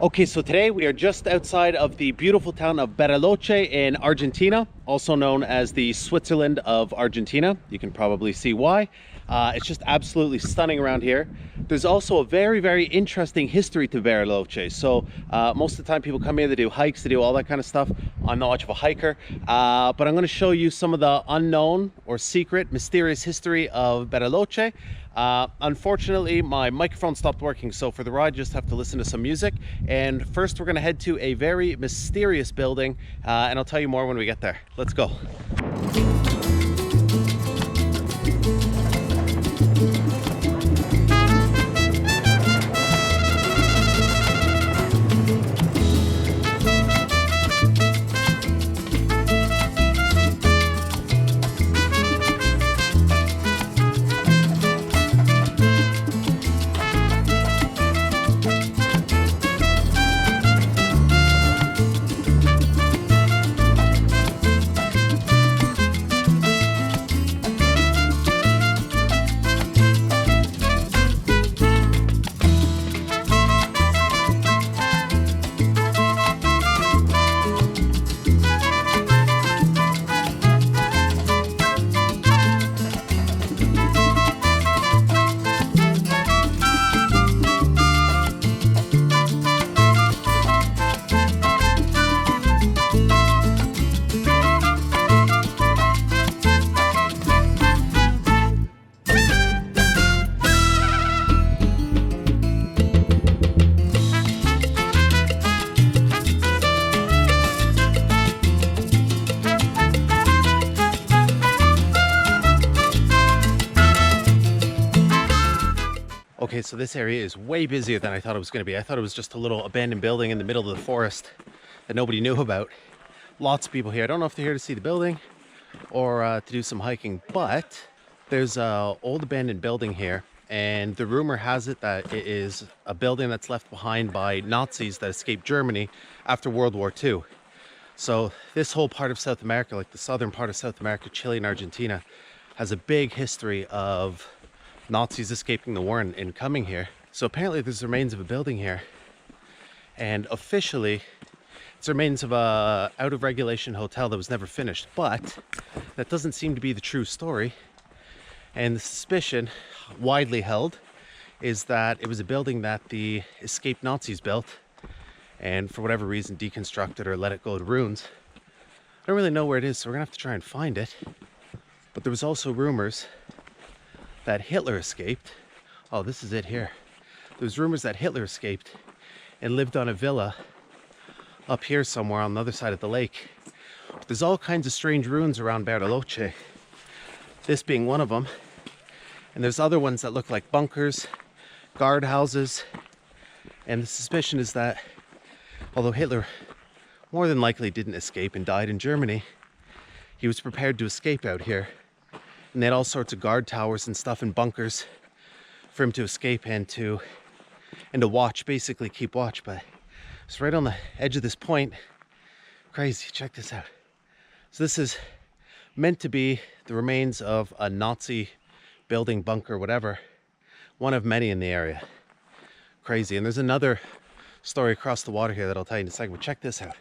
Okay, so today we are just outside of the beautiful town of Bariloche in Argentina, also known as the Switzerland of Argentina. You can probably see why. It's just absolutely stunning around here. There's also a very interesting history to Bariloche. So most of the time people come here, they do hikes, they do all that kind of stuff. I'm not much of a hiker, but I'm going to show you some of the unknown or secret, mysterious history of Bariloche. Unfortunately, my microphone stopped working, so for the ride, just have to listen to some music. And first, we're going to head to a very mysterious building, and I'll tell you more when we get there. Let's go. Okay, so this area is way busier than I thought it was going to be. I thought it was just a little abandoned building in the middle of the forest that nobody knew about. Lots of people here. I don't know if they're here to see the building or to do some hiking, but there's an old abandoned building here, and the rumor has it that it is a building that's left behind by Nazis that escaped Germany after World War II. So this whole part of South America, like the southern part of South America, Chile and Argentina, has a big history of Nazis escaping the war and coming here. So apparently there's remains of a building here, and officially it's remains of a out of regulation hotel that was never finished, but that doesn't seem to be the true story. And the suspicion, widely held, is that it was a building that the escaped Nazis built and for whatever reason deconstructed or let it go to ruins. I don't really know where it is, so we're gonna have to try and find it. But there was also rumors that Hitler escaped. Oh, this is it here. There's rumors that Hitler escaped and lived on a villa up here somewhere on the other side of the lake. But there's all kinds of strange ruins around Bariloche, this being one of them. And there's other ones that look like bunkers, guard houses. And the suspicion is that although Hitler more than likely didn't escape and died in Germany, he was prepared to escape out here. And they had all sorts of guard towers and stuff and bunkers for him to escape and to watch, basically keep watch. But it's right on the edge of this point. Crazy, check this out. So this is meant to be the remains of a Nazi building, bunker, whatever. One of many in the area. Crazy. And there's another story across the water here that I'll tell you in a second, but check this out.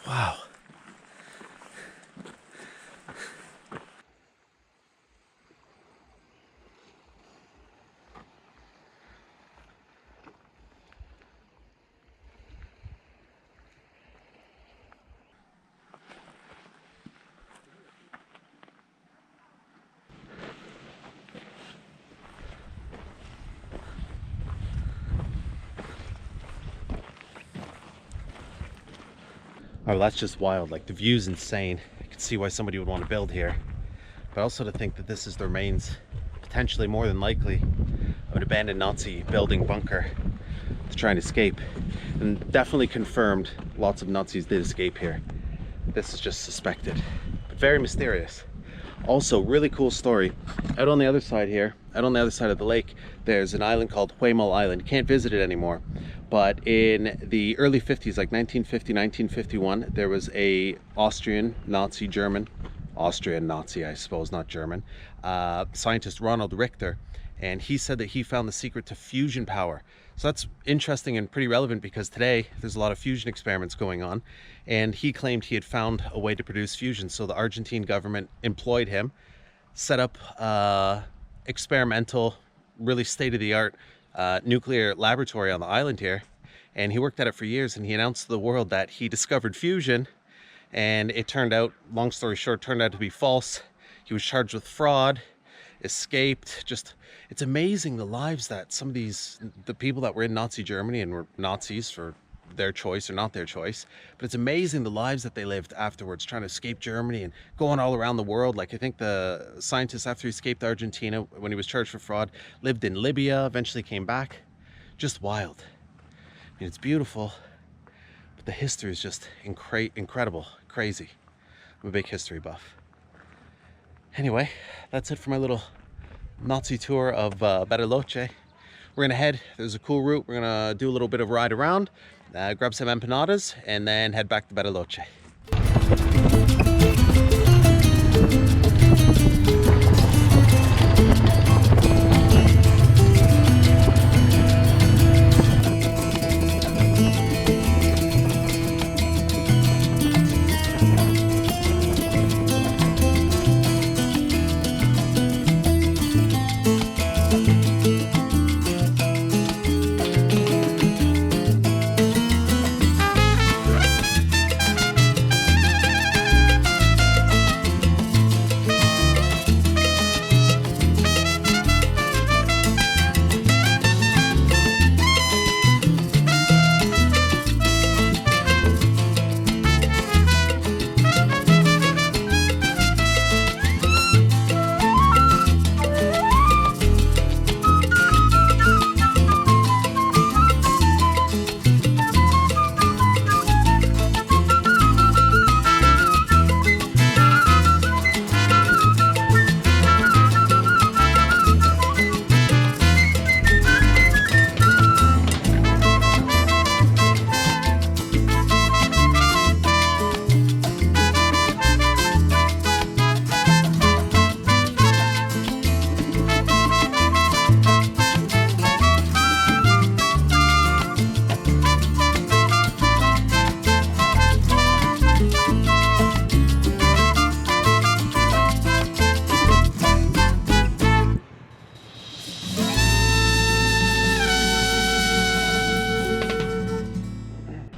Wow. Oh, that's just wild. Like, the view's insane. I can see why somebody would want to build here. But also to think that this is the remains, potentially more than likely, of an abandoned Nazi building, bunker to try and escape. And definitely confirmed lots of Nazis did escape here. This is just suspected, but very mysterious. Also, really cool story. Out on the other side here, out on the other side of the lake, there's an island called Huemul Island. Can't visit it anymore. But in the early 50s, like 1950, 1951, there was a Austrian, Nazi, German, Austrian Nazi, I suppose, not German, scientist Ronald Richter. And he said that he found the secret to fusion power. So that's interesting and pretty relevant because today there's a lot of fusion experiments going on, and he claimed he had found a way to produce fusion. So the Argentine government employed him, set up experimental, really state-of-the-art nuclear laboratory on the island here, and he worked at it for years, and he announced to the world that he discovered fusion, and it turned out, long story short, turned out to be false. He was charged with fraud, escaped. Just, it's amazing the lives that some of the people that were in Nazi Germany and were Nazis for their choice or not their choice, but it's amazing the lives that they lived afterwards, trying to escape Germany and going all around the world. Like, I think the scientist, after he escaped Argentina when he was charged for fraud, lived in Libya, eventually came back. Just wild. I mean, it's beautiful, but the history is just incredible, crazy. I'm a big history buff. Anyway, that's it for my little Nazi tour of Bariloche. We're gonna head, there's a cool route, we're gonna do a little bit of ride around, grab some empanadas, and then head back to Bariloche.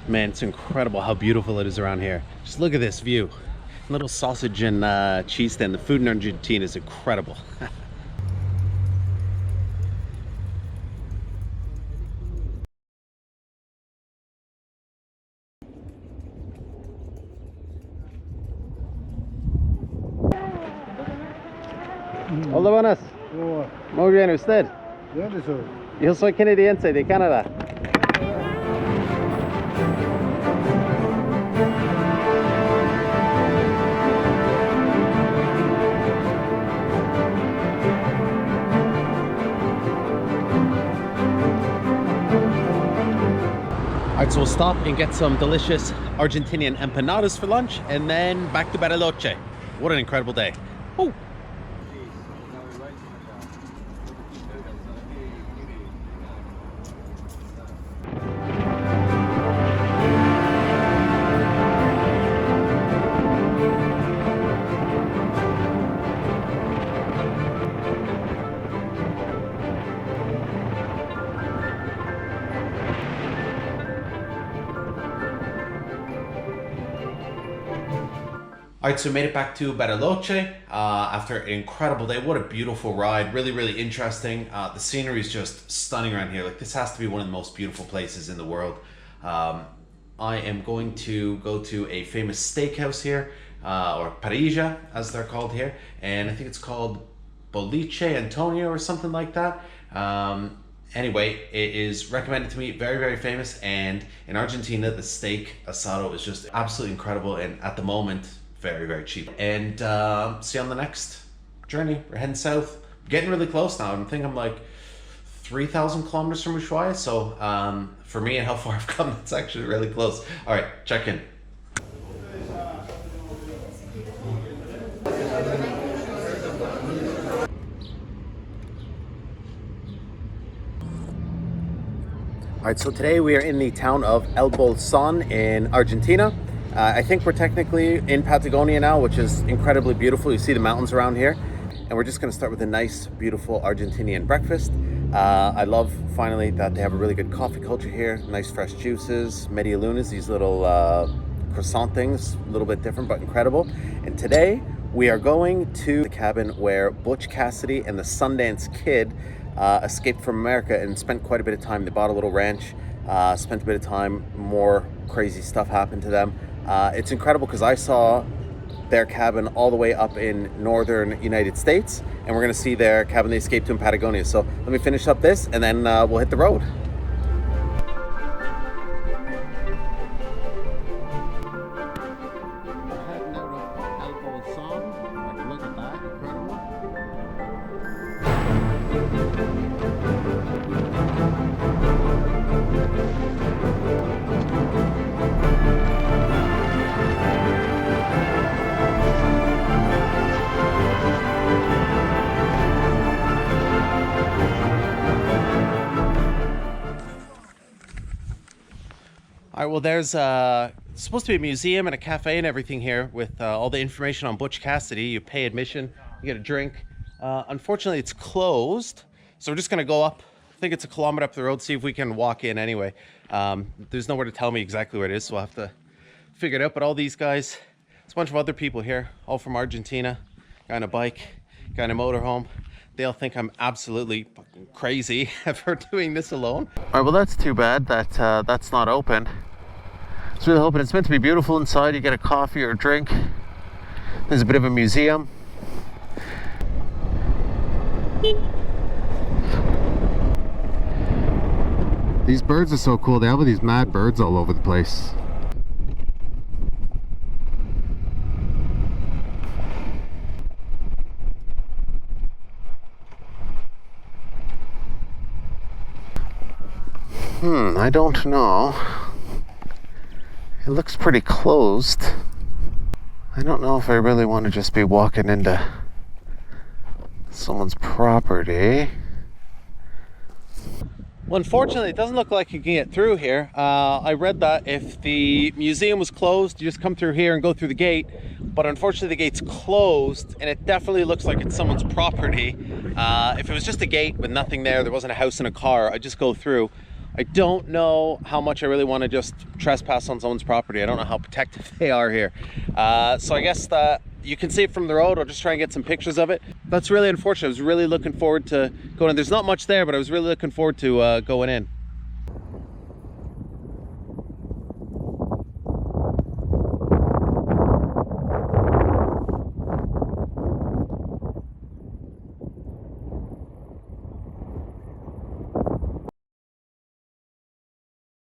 Man, it's incredible how beautiful it is around here. Just look at this view. Little sausage and cheese stand. The food in Argentina is incredible. Hola, buenas. Muy bien, ¿usted? ¿De dónde soy? Yo soy canadiense de Canadá. Alright, so we'll stop and get some delicious Argentinian empanadas for lunch, and then back to Bariloche. What an incredible day. Woo. Alright, so we made it back to Bariloche after an incredible day. What a beautiful ride. Really, really interesting. The scenery is just stunning around here. Like, this has to be one of the most beautiful places in the world. I am going to go to a famous steakhouse here, or parrilla as they're called here. And I think it's called Boliche Antonio or something like that. Anyway, it is recommended to me, very, very famous. And in Argentina, the steak asado is just absolutely incredible. And at the moment, very, very cheap. And see you on the next journey. We're heading south. Getting really close now. I think I'm like 3,000 kilometers from Ushuaia. So for me and how far I've come, it's actually really close. All right, check in. All right, so today we are in the town of El Bolson in Argentina. I think we're technically in Patagonia now, which is incredibly beautiful. You see the mountains around here. And we're just gonna start with a nice, beautiful Argentinian breakfast. I love, finally, that they have a really good coffee culture here. Nice fresh juices, media lunas, these little croissant things, a little bit different, but incredible. And today, we are going to the cabin where Butch Cassidy and the Sundance Kid escaped from America and spent quite a bit of time. They bought a little ranch, spent a bit of time, more crazy stuff happened to them. It's incredible because I saw their cabin all the way up in northern United States, and we're gonna see their cabin they escaped to in Patagonia. So let me finish up this and then we'll hit the road. All right, well, there's supposed to be a museum and a cafe and everything here with all the information on Butch Cassidy. You pay admission, you get a drink. Unfortunately, it's closed, so we're just gonna go up. I think it's a kilometer up the road, see if we can walk in anyway. There's nowhere to tell me exactly where it is, so we'll have to figure it out. But all these guys, there's a bunch of other people here, all from Argentina. Guy on a bike, guy in a motorhome. They all think I'm absolutely fucking crazy for doing this alone. All right, well, that's too bad that that's not open. I was really hoping it's meant to be beautiful inside. You get a coffee or a drink. There's a bit of a museum. These birds are so cool. They have these mad birds all over the place. I don't know. It looks pretty closed. I don't know if I really want to just be walking into someone's property. Well, unfortunately, it doesn't look like you can get through here. I read that if the museum was closed, you just come through here and go through the gate. But unfortunately, the gate's closed, and it definitely looks like it's someone's property. If it was just a gate with nothing there wasn't a house and a car, I'd just go through. I don't know how much I really want to just trespass on someone's property. I don't know how protective they are here. So I guess that you can see it from the road. I'll just try and get some pictures of it. That's really unfortunate. I was really looking forward to going in. There's not much there, but I was really looking forward to going in.